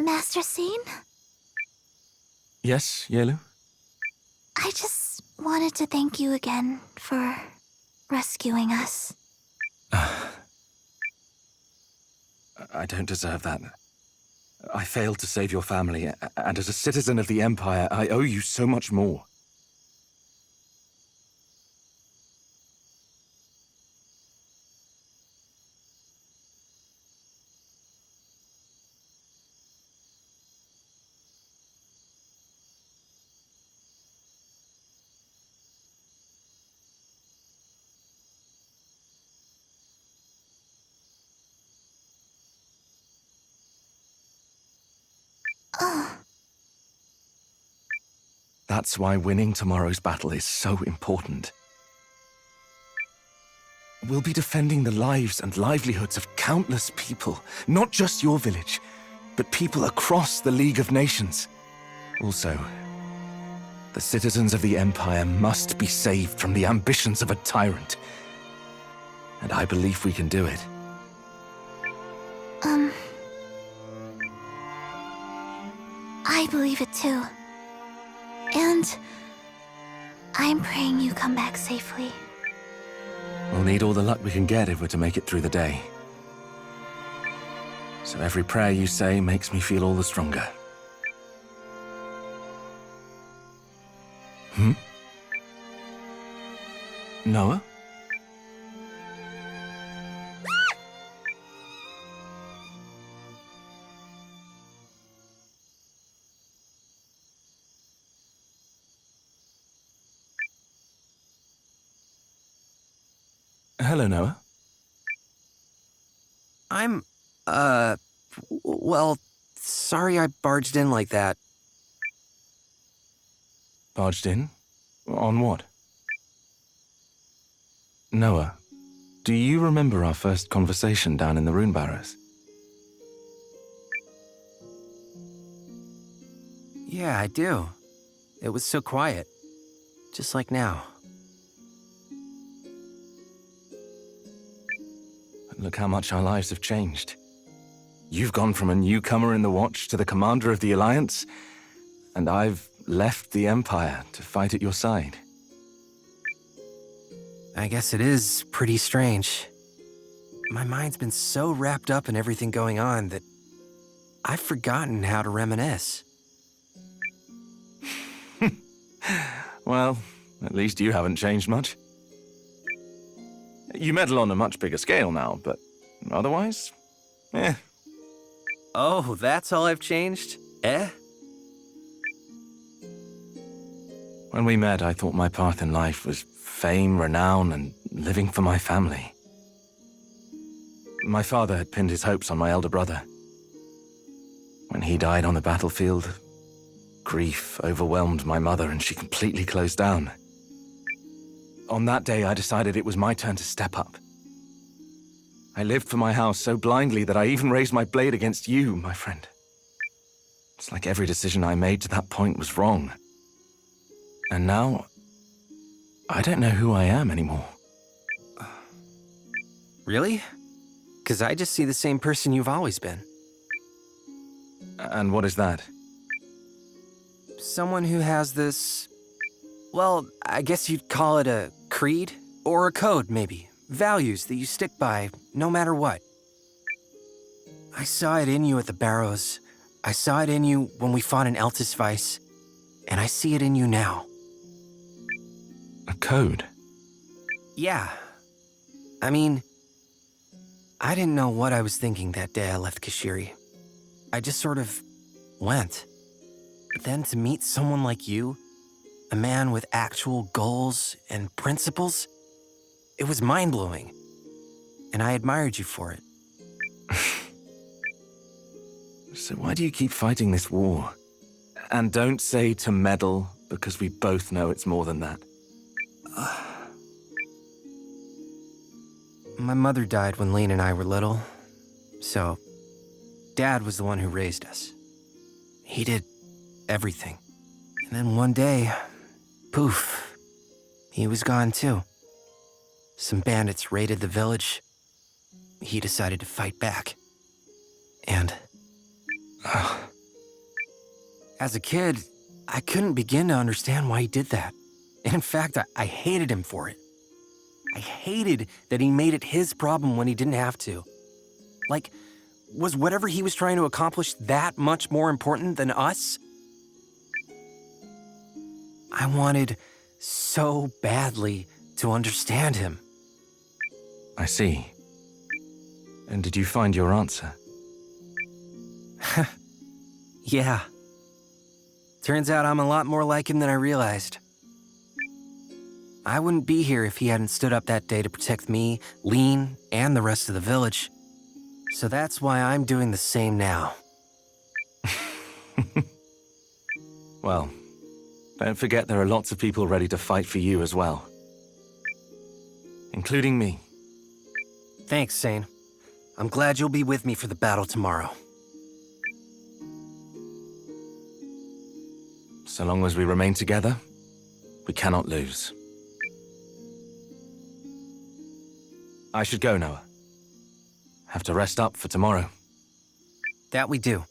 Master Scene? Yes, Yelu? I just wanted to thank you again for rescuing us. I don't deserve that. I failed to save your family, and as a citizen of the Empire, I owe you so much more. Oh. That's why winning tomorrow's battle is so important. We'll be defending the lives and livelihoods of countless people, not just your village, but people across the League of Nations. Also, the citizens of the Empire must be saved from the ambitions of a tyrant. And I believe we can do it. I believe it too. And I'm praying you come back safely. We'll need all the luck we can get if we're to make it through the day. So every prayer you say makes me feel all the stronger. Noah? Hello, Noah. Well, sorry I barged in like that. Barged in? On what? Noah, do you remember our first conversation down in the Rune Barrows? Yeah, I do. It was so quiet. Just like now. Look how much our lives have changed. You've gone from a newcomer in the Watch to the commander of the Alliance, and I've left the Empire to fight at your side. I guess it is pretty strange. My mind's been so wrapped up in everything going on that I've forgotten how to reminisce. Well, at least you haven't changed much. You meddle on a much bigger scale now, but otherwise, eh. Oh, that's all I've changed? Eh? When we met, I thought my path in life was fame, renown, and living for my family. My father had pinned his hopes on my elder brother. When he died on the battlefield, grief overwhelmed my mother and she completely closed down. On that day, I decided it was my turn to step up. I lived for my house so blindly that I even raised my blade against you, my friend. It's like every decision I made to that point was wrong. And now, I don't know who I am anymore. Really? 'Cause I just see the same person you've always been. And what is that? Someone who has this... Well, I guess you'd call it a creed? Or a code, maybe. Values that you stick by, no matter what. I saw it in you at the Barrows. I saw it in you when we fought in Eltisvice. And I see it in you now. A code? Yeah. I mean, I didn't know what I was thinking that day I left Kashiri. I just sort of went. But then to meet someone like you, a man with actual goals and principles, it was mind-blowing. And I admired you for it. So why do you keep fighting this war? And don't say to meddle, because we both know it's more than that. My mother died when Lane and I were little, so Dad was the one who raised us. He did everything. And then one day, poof, he was gone too. Some bandits raided the village. He decided to fight back. And As a kid, I couldn't begin to understand why he did that. And in fact, I hated him for it. I hated that he made it his problem when he didn't have to. Like, was whatever he was trying to accomplish that much more important than us? I wanted so badly to understand him. I see. And did you find your answer? Yeah. Turns out I'm a lot more like him than I realized. I wouldn't be here if he hadn't stood up that day to protect me, Lean, and the rest of the village. So that's why I'm doing the same now. Well, don't forget there are lots of people ready to fight for you as well. Including me. Thanks, Sane. I'm glad you'll be with me for the battle tomorrow. So long as we remain together, we cannot lose. I should go, Noah. Have to rest up for tomorrow. That we do.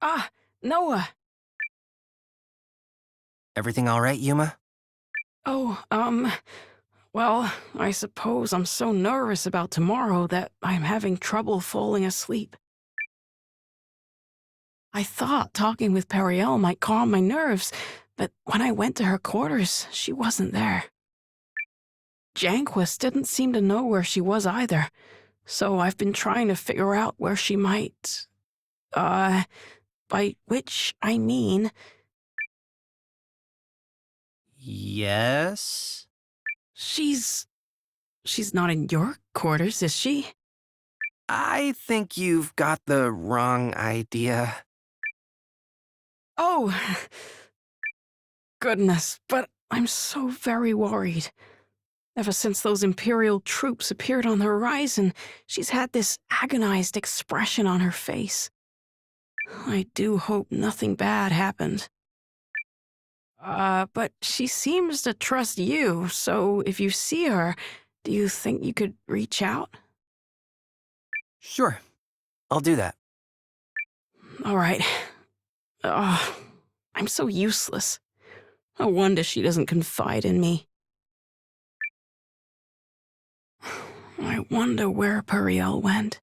Ah, Noah. Everything all right, Yuma? Oh, well, I suppose I'm so nervous about tomorrow that I'm having trouble falling asleep. I thought talking with Periel might calm my nerves, but when I went to her quarters, she wasn't there. Janquist didn't seem to know where she was either, so I've been trying to figure out where she might... by which I mean... Yes? She's not in your quarters, is she? I think you've got the wrong idea. Oh, goodness, but I'm so very worried. Ever since those Imperial troops appeared on the horizon, she's had this agonized expression on her face. I do hope nothing bad happened. But she seems to trust you, so if you see her, do you think you could reach out? Sure, I'll do that. All right. I'm so useless. No wonder she doesn't confide in me. I wonder where Periel went.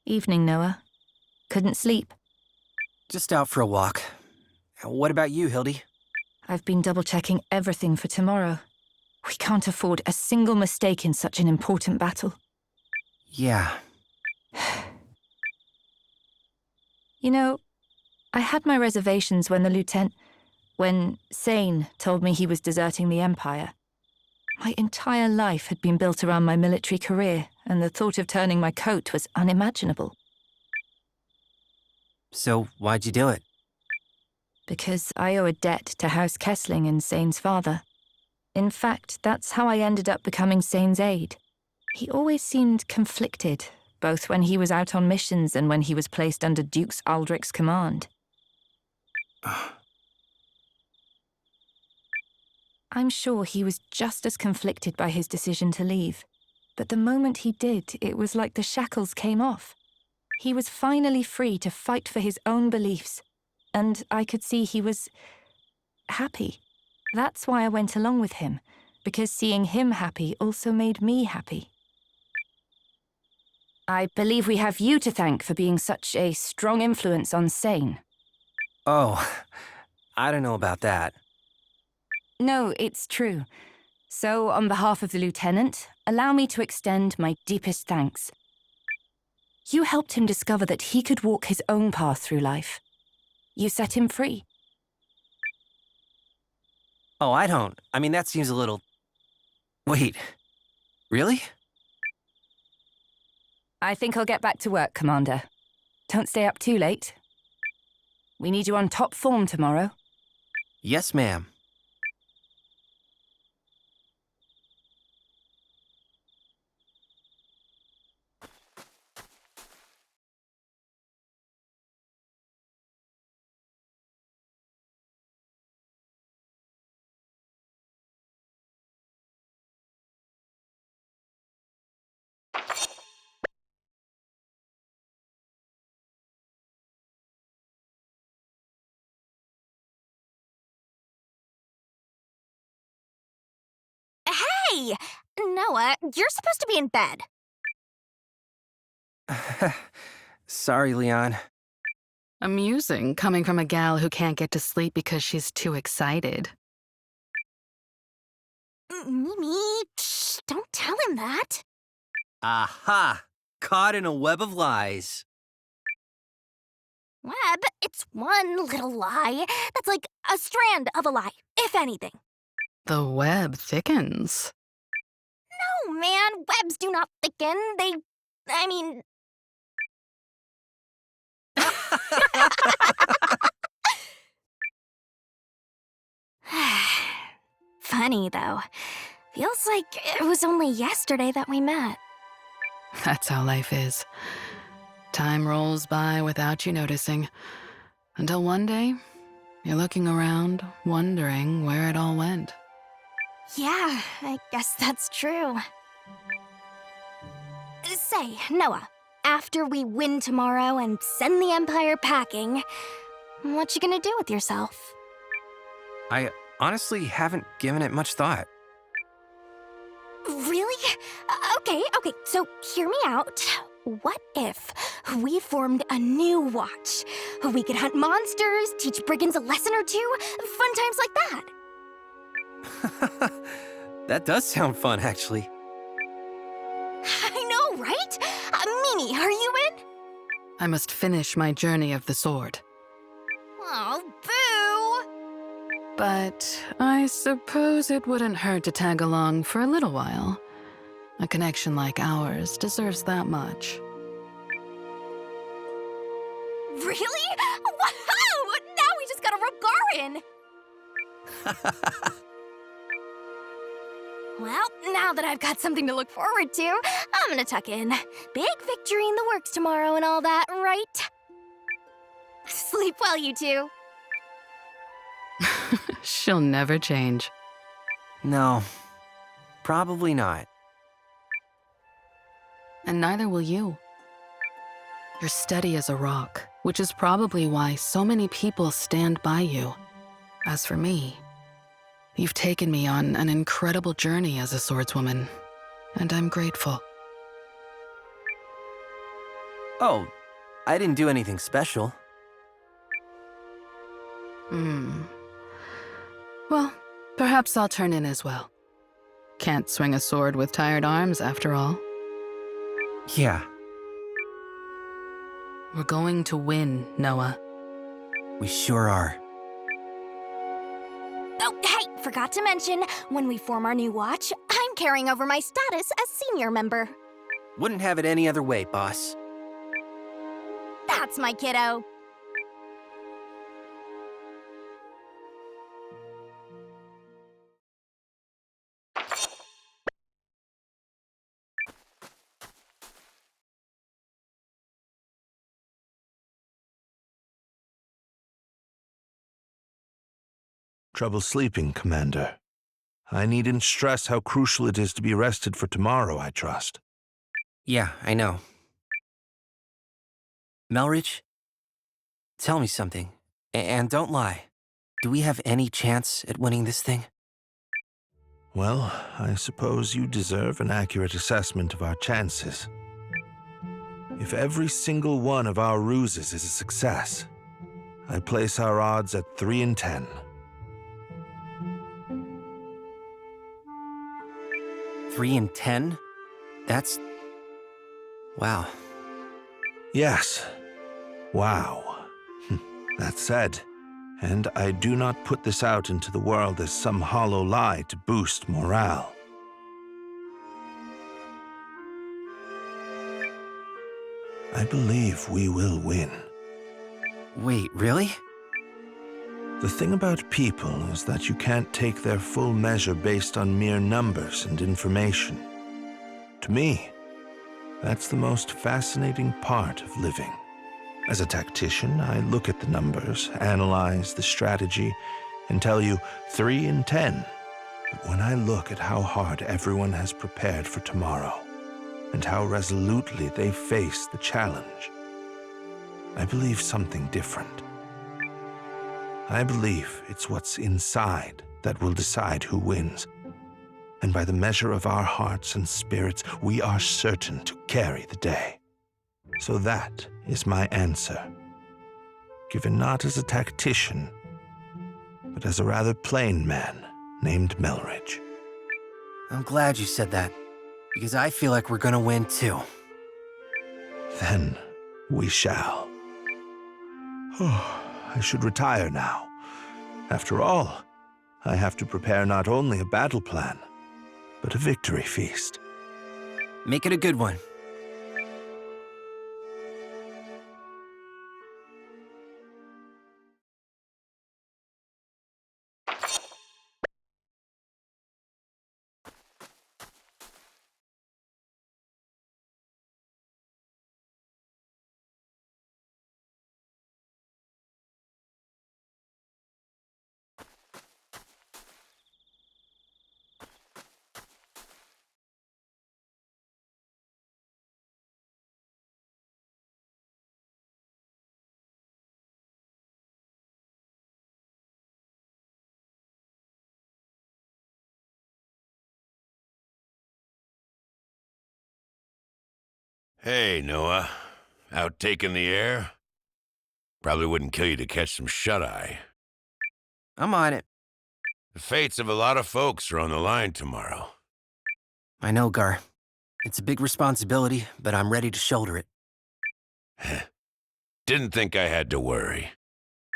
Evening, Noah. Couldn't sleep. Just out for a walk. What about you, Hildy? I've been double-checking everything for tomorrow. We can't afford a single mistake in such an important battle. Yeah. You know, I had my reservations when Sane told me he was deserting the Empire. My entire life had been built around my military career, and the thought of turning my coat was unimaginable. So, why'd you do it? Because I owe a debt to House Kessling and Sane's father. In fact, that's how I ended up becoming Sane's aide. He always seemed conflicted, both when he was out on missions and when he was placed under Dukes Aldrich's command. I'm sure he was just as conflicted by his decision to leave. but the moment he did, it was like the shackles came off. He was finally free to fight for his own beliefs, and I could see he was happy. That's why I went along with him, because seeing him happy also made me happy. I believe we have you to thank for being such a strong influence on Sane. Oh, I don't know about that. No, it's true. So, on behalf of the Lieutenant, allow me to extend my deepest thanks. You helped him discover that he could walk his own path through life. You set him free. Oh, I don't. I mean, that seems a little... Wait, really? I think I'll get back to work, Commander. Don't stay up too late. We need you on top form tomorrow. Yes, ma'am. Hey! Noah, you're supposed to be in bed. Sorry, Leon. Amusing, coming from a gal who can't get to sleep because she's too excited. Mimi, shh, don't tell him that. Aha! Caught in a web of lies. Web, it's one little lie. That's like a strand of a lie, if anything. The web thickens. Oh man, webs do not thicken. I mean... Funny, though. Feels like it was only yesterday that we met. That's how life is. Time rolls by without you noticing. Until one day, you're looking around, wondering where it all went. Yeah, I guess that's true. Say, Noah, after we win tomorrow and send the Empire packing, what you gonna do with yourself? I honestly haven't given it much thought. Really? Okay, so hear me out. What if we formed a new watch? We could hunt monsters, teach brigands a lesson or two, fun times like that. That does sound fun, actually. I know, right? Mimi, are you in? I must finish my journey of the sword. Oh, boo! But I suppose it wouldn't hurt to tag along for a little while. A connection like ours deserves that much. Really? Wow! Now we just got a Rogarin! Well, now that I've got something to look forward to, I'm gonna tuck in. Big victory in the works tomorrow and all that, right? Sleep well, you two. She'll never change. No, probably not. And neither will you. You're steady as a rock, which is probably why so many people stand by you. As for me, you've taken me on an incredible journey as a swordswoman, and I'm grateful. Oh, I didn't do anything special. Well, perhaps I'll turn in as well. Can't swing a sword with tired arms, after all. Yeah, We're going to win, Noah. we sure are. Oh, hey, forgot to mention, when we form our new watch, I'm carrying over my status as senior member. Wouldn't have it any other way, boss. That's my kiddo. Trouble sleeping, Commander? I needn't stress how crucial it is to be rested for tomorrow, I trust. Yeah, I know. Melridge, tell me something. And don't lie. Do we have any chance at winning this thing? Well, I suppose you deserve an accurate assessment of our chances. If every single one of our ruses is a success, I place our odds at 3 in 10. 3 in 10? That's... wow. Yes. Wow. That said, and I do not put this out into the world as some hollow lie to boost morale. I believe we will win. Wait, really? The thing about people is that you can't take their full measure based on mere numbers and information. To me, that's the most fascinating part of living. As a tactician, I look at the numbers, analyze the strategy, and tell you 3 in 10. But when I look at how hard everyone has prepared for tomorrow, and how resolutely they face the challenge, I believe something different. I believe it's what's inside that will decide who wins. And by the measure of our hearts and spirits, we are certain to carry the day. So that is my answer, given not as a tactician, but as a rather plain man named Melridge. I'm glad you said that, because I feel like we're gonna win too. Then we shall. Oh, I should retire now. After all, I have to prepare not only a battle plan, but a victory feast. Make it a good one. Hey, Noah. Out taking the air? Probably wouldn't kill you to catch some shut-eye. I'm on it. The fates of a lot of folks are on the line tomorrow. I know, Gar. It's a big responsibility, but I'm ready to shoulder it. Didn't think I had to worry.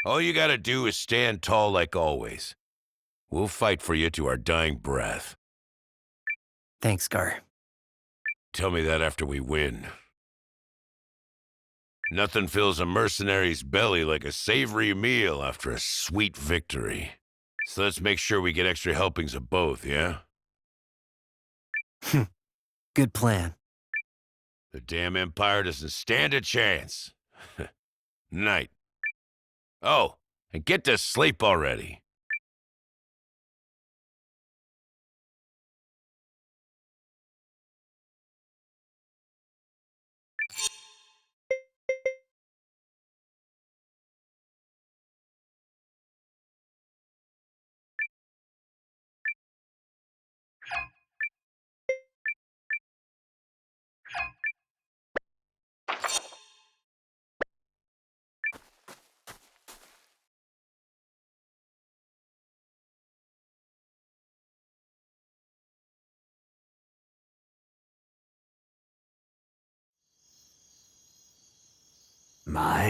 All you gotta do is stand tall like always. We'll fight for you to our dying breath. Thanks, Gar. Tell me that after we win. Nothing fills a mercenary's belly like a savory meal after a sweet victory. So let's make sure we get extra helpings of both, yeah? Good plan. The damn Empire doesn't stand a chance. Night. Oh, and get to sleep already.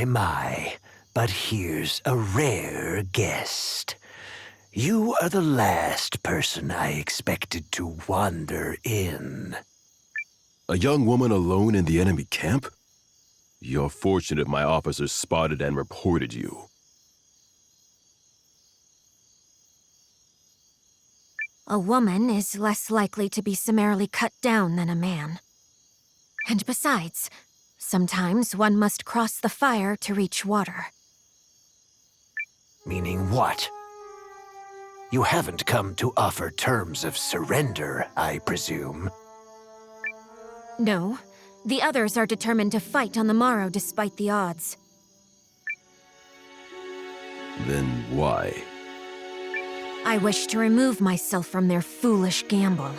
My, but here's a rare guest. You are the last person I expected to wander in. A young woman alone in the enemy camp? You're fortunate my officers spotted and reported you. A woman is less likely to be summarily cut down than a man. And besides, sometimes one must cross the fire to reach water. Meaning what? You haven't come to offer terms of surrender, I presume. No. The others are determined to fight on the morrow despite the odds. Then why? I wish to remove myself from their foolish gamble.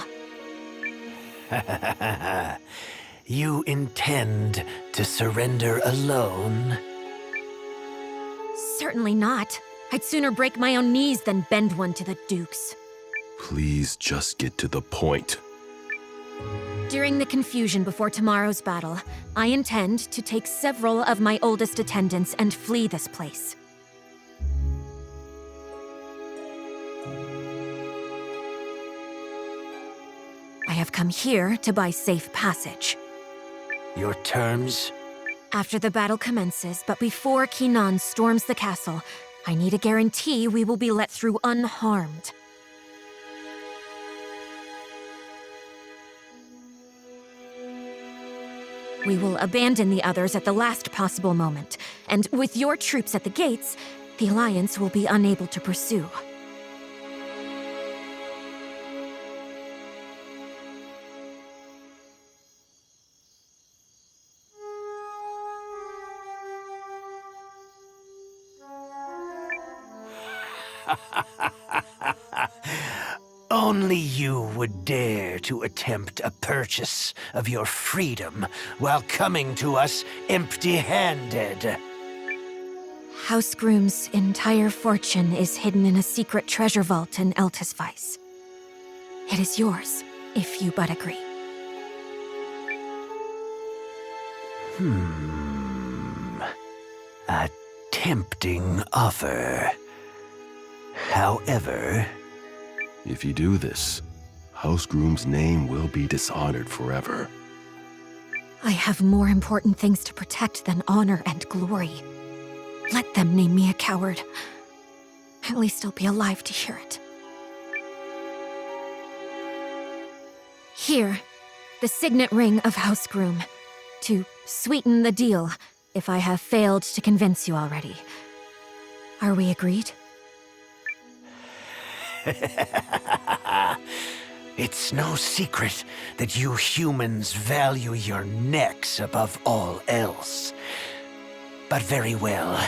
You intend to surrender alone? Certainly not. I'd sooner break my own knees than bend one to the Dukes. Please just get to the point. During the confusion before tomorrow's battle, I intend to take several of my oldest attendants and flee this place. I have come here to buy safe passage. Your terms? After the battle commences, but before Kinan storms the castle, I need a guarantee we will be let through unharmed. We will abandon the others at the last possible moment, and with your troops at the gates, the Alliance will be unable to pursue. Only you would dare to attempt a purchase of your freedom while coming to us empty-handed. House Groom's entire fortune is hidden in a secret treasure vault in Eltisweiss. It is yours, if you but agree. A tempting offer. However... If you do this, House Groom's name will be dishonored forever. I have more important things to protect than honor and glory. Let them name me a coward. At least I'll be alive to hear it. Here, the signet ring of House Groom. To sweeten the deal, if I have failed to convince you already. Are we agreed? It's no secret that you humans value your necks above all else. But very well,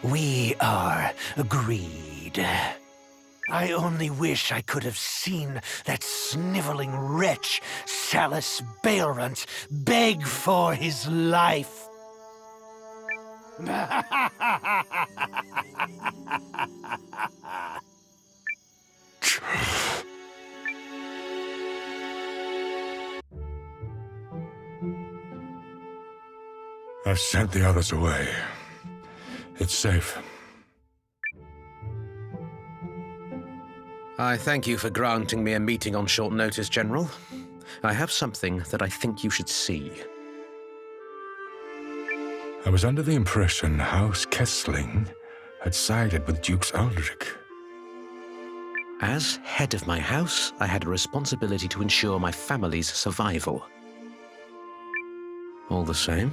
we are agreed. I only wish I could have seen that sniveling wretch, Salus Baelrunt, beg for his life. I've sent the others away. It's safe. I thank you for granting me a meeting on short notice, General. I have something that I think you should see. I was under the impression House Kessling had sided with Dukes Aldrich. As head of my house, I had a responsibility to ensure my family's survival. All the same,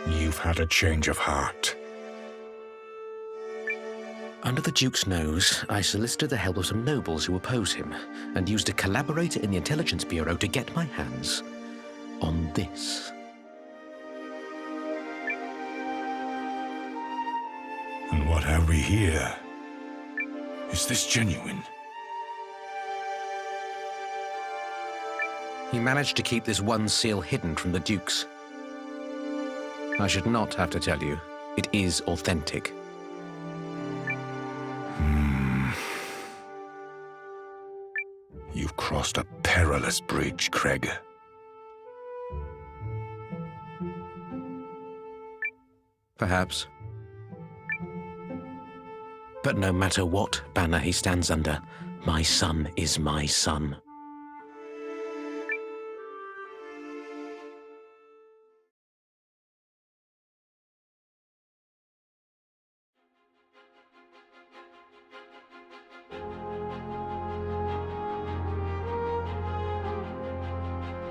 You've had a change of heart. under the Duke's nose, I solicited the help of some nobles who oppose him, and used a collaborator in the Intelligence Bureau to get my hands on this. And what have we here? Is this genuine? He managed to keep this one seal hidden from the Dukes. I should not have to tell you, it is authentic. You've crossed a perilous bridge, Craig. Perhaps. But no matter what banner he stands under, my son is my son.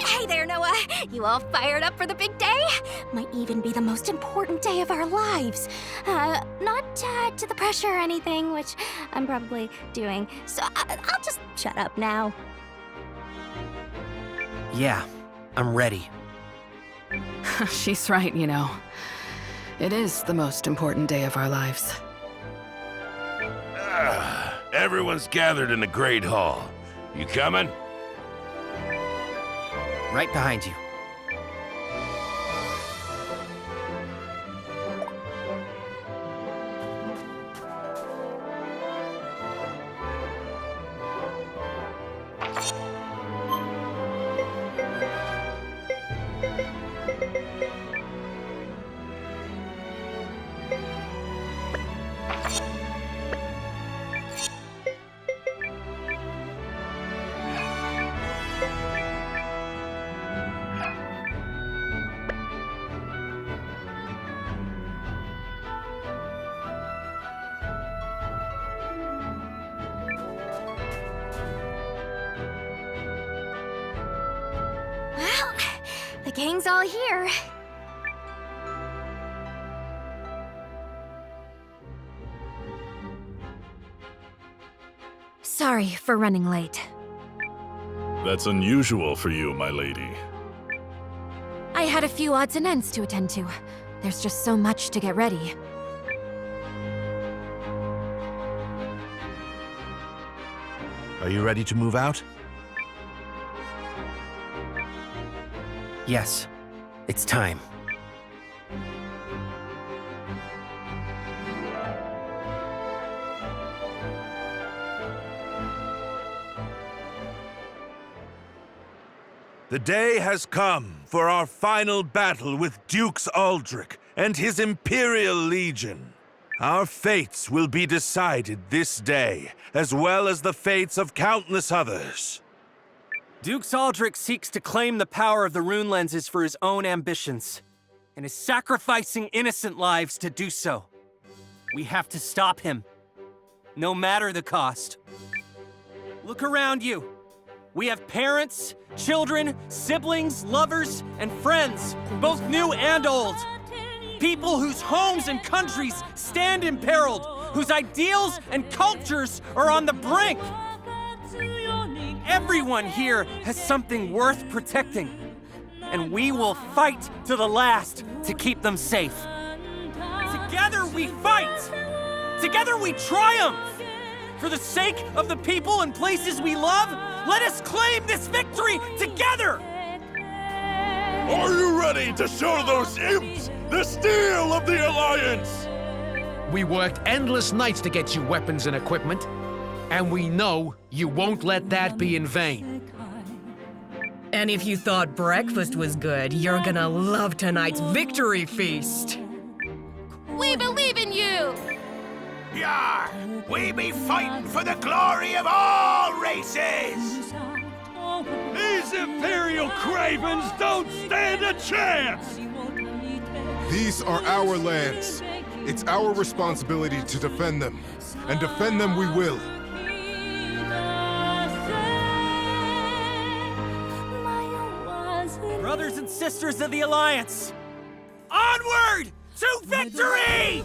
Hey there, Noah! You all fired up for the big day? Might even be the most important day of our lives. Not to add to the pressure or anything, which I'm probably doing. So I'll just shut up now. Yeah, I'm ready. She's right, you know. It is the most important day of our lives. Everyone's gathered in the Great Hall. You coming? Right behind you. Well, the gang's all here. Sorry for running late. That's unusual for you, my lady. I had a few odds and ends to attend to. There's just so much to get ready. Are you ready to move out? Yes, it's time. The day has come for our final battle with Dukes Aldrich and his Imperial Legion. Our fates will be decided this day, as well as the fates of countless others. Dukes Aldrich seeks to claim the power of the rune lenses for his own ambitions, and is sacrificing innocent lives to do so. We have to stop him, no matter the cost. Look around you. We have parents, children, siblings, lovers, and friends, both new and old. People whose homes and countries stand imperiled, whose ideals and cultures are on the brink. Everyone here has something worth protecting, and we will fight to the last to keep them safe. Together we fight! Together we triumph! For the sake of the people and places we love, let us claim this victory together! Are you ready to show those imps the steel of the Alliance? We worked endless nights to get you weapons and equipment, and we know you won't let that be in vain. And if you thought breakfast was good, you're gonna love tonight's victory feast. We believe in you! Yar! We be fighting for the glory of all races! These Imperial cravens don't stand a chance! These are our lands. It's our responsibility to defend them, and defend them we will. Brothers and sisters of the Alliance, onward to victory!